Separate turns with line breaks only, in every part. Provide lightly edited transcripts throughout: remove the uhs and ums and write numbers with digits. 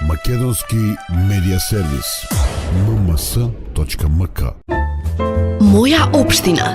Македонски медиа сервис. mms.mk.
Моја општина.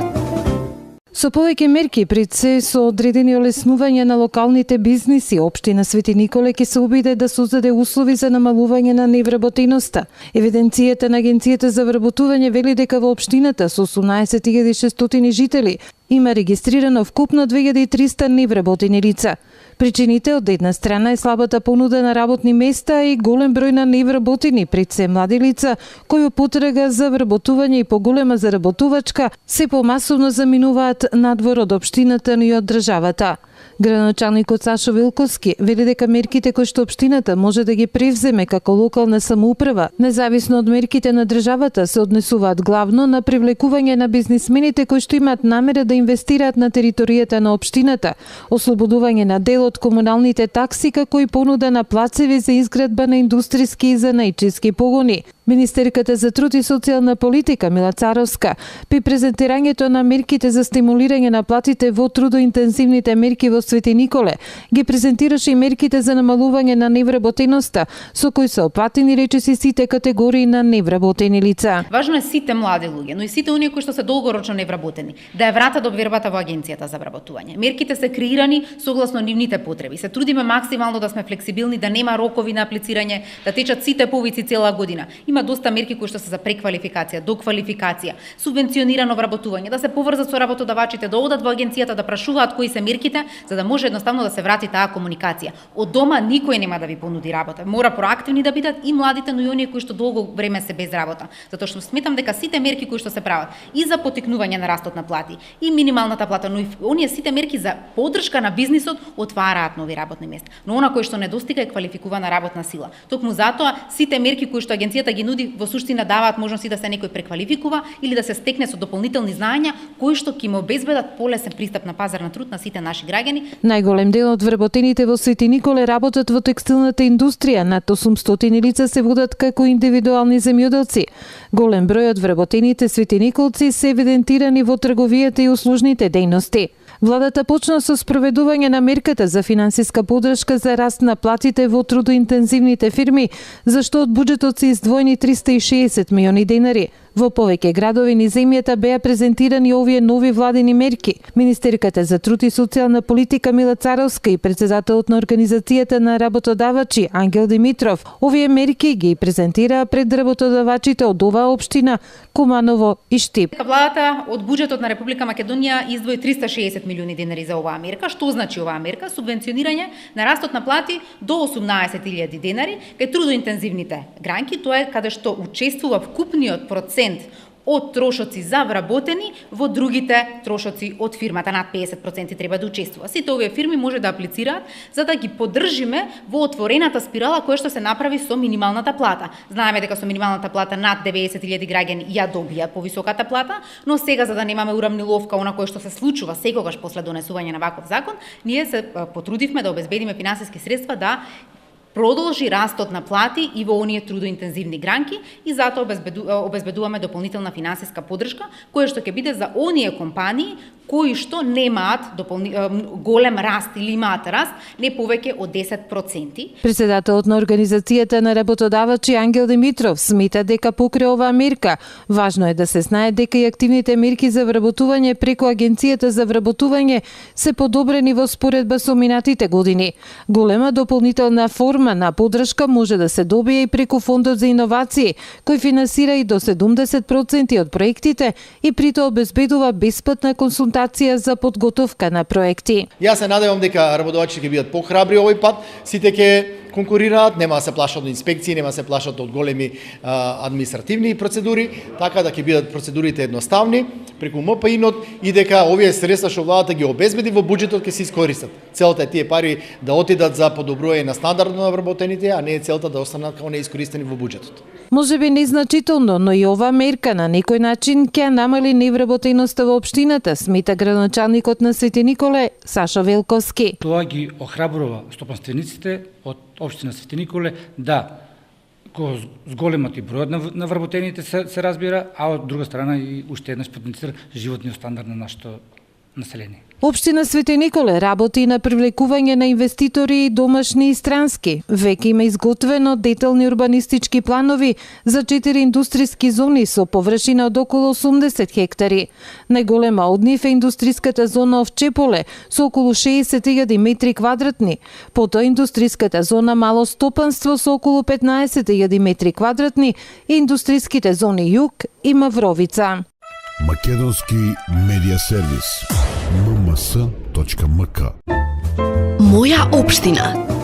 Со повеќе мерки пред се со одредени олеснување на локалните бизниси, општина Свети Николе ќе се обиде да создаде услови за намалување на невработеноста. Евиденцијата на Агенцијата за вработување вели дека во општината со 18.600 жители има регистрирано вкупно 2300 невработени лица. Причините од една страна е слабата понуда на работни места и голем број на невработени, пред се млади лица кои потрага за вработување и поголема заработувачка се помасовно заминуваат надвор од општината, но и од државата. Градоначалникот Сашо Вилковски вели дека мерките кои што општината може да ги превземе како локална самоуправа, независно од мерките на државата, се однесуваат главно на привлекување на бизнисмените кои што имаат намера да инвестираат на територијата на општината, ослободување на дел од комуналните такси, како и понуда на плацеви за изградба на индустријски и занајчиски погони. Министерката за труд и социјална политика Мила Царовска при презентирањето на мерките за стимулирање на платите во трудоинтензивните мерки во Свети Николе ги презентираше и мерките за намалување на невработеноста, со кои се опатени речиси сите категории на невработени лица.
Важно е сите млади луѓе, но и сите оние кои што се долгорочно невработени, да ја вратат обвербата во Агенцијата за вработување. Мерките се креирани согласно нивните потреби. Се трудиме максимално да сме флексибилни, да нема рокови на аплицирање, да течат сите повици цела година. Има доста мерки кои што се за преквалификација, доквалификација, субвенционирано вработување, да се поврзат со работодавачите, да одат во агенцијата, да прашуваат кои се мерките, за да може едноставно да се врати таа комуникација. Од дома никој нема да ви понуди работа. Мора проактивни да бидат и младите, но и оние кои што долго време се без работа. Затоа што сметам дека сите мерки кои што се прават и за поттикнување на растот на плати, и минималната плата, но и оние сите мерки за поддршка на бизнисот отвараат нови работни места. Но она кој што недостига е квалификувана работна сила. Токму затоа сите мерки кои што агенцијата ги нуди во суштина даваат можности да се некој преквалификува или да се стекне со дополнителни знаења кои што ќе му обезбедат полесен пристап на пазар на труд на сите наши граѓани.
Најголем дел од вработените во Свети Николе работат во текстилната индустрија, над 800 лица се водат како индивидуални земјоделци. Голем број од вработените Свети Николци се евидентирани во трговијата и услужните дејности. Владата почна со спроведување на мерката за финансиска поддршка за раст на платите во трудоинтензивните фирми, за што од буџетот се издвоени 360 милиони денари. Во повеќе градови низ земјата беа презентирани овие нови владини мерки. Министерката за труд и социјална политика Мила Царовска и председателот на Организацијата на работодавачи Ангел Димитров овие мерки ги презентираа пред работодавачите од оваа општина, Куманово и Штип.
Владата од буџетот на Република Македонија издвои 360 милиони денари за оваа мерка. Што значи оваа мерка? Субвенционирање на растот на плати до 18.000 денари кај трудоинтензивните гранки, тоа е каде што учествува вкупниот процент од трошоци за вработени во другите трошоци од фирмата. Над 50% треба да учествува. Сите овие фирми може да аплицираат за да ги поддржиме во отворената спирала која што се направи со минималната плата. Знаеме дека со минималната плата над 90.000 граѓани ја добија повисоката плата, но сега за да немаме урамниловка она кое што се случува секогаш после донесување на ваков закон, ние се потрудивме да обезбедиме финансиски средства да продолжи растот на плати и во оние трудоинтензивни гранки и затоа обезбедуваме дополнителна финансиска поддршка која што ќе биде за оние компании кои што немаат голем раст или имаат раст не повеќе од 10%.
Председателот на Организацијата на работодавачи Ангел Димитров смета дека покрај оваа мерка важно е да се знае дека и активните мерки за вработување преку Агенцијата за вработување се подобрени во споредба со минатите години. Голема дополнителна форма на поддршка може да се добие и преку Фондот за иновации, кој финансира и до 70% од проектите и притоа обезбедува бесплатна консултација за подготовка на проекти.
Јас се надевам дека работодавачите ќе бидат похрабри овој пат, сите ќе конкурираат, нема да се плашат од инспекции, нема да се плашат од големи административни процедури, така да ќе бидат процедурите едноставни преку МПИ-нот и дека овие средства што владата ги обезбеди во буџетот ќе се искористат. Целта е тие пари да отидат за подобрување на стандардот на вработените, а не е целта да останат како неискористени во буџетот.
Може би незначително, но и оваа мерка на некој начин ќе намали невработеноста во општината, смета градоначалникот на Свети Николе Сашо Велковски.
Тоа ги охрабрува стопанствениците од општина Свети Николе да го зголемат и бројот на вработените се разбира, а од друга страна и уште еднаш потенцира животниот стандард на нашето население.
Општина Свети Николе работи на привлекување на инвеститори домашни и странски. Веќе има изготвено детални урбанистички планови за 4 индустријски зони со површина од околу 80 хектари. Најголема од нив е индустријската зона Овчеполе со околу 60.000 метри квадратни, потоа индустријската зона Мало Стопанство со околу 15.000 метри квадратни и индустријските зони Југ и Мавровица.
Македонски медиа сервис. mms.mk
Моја општина.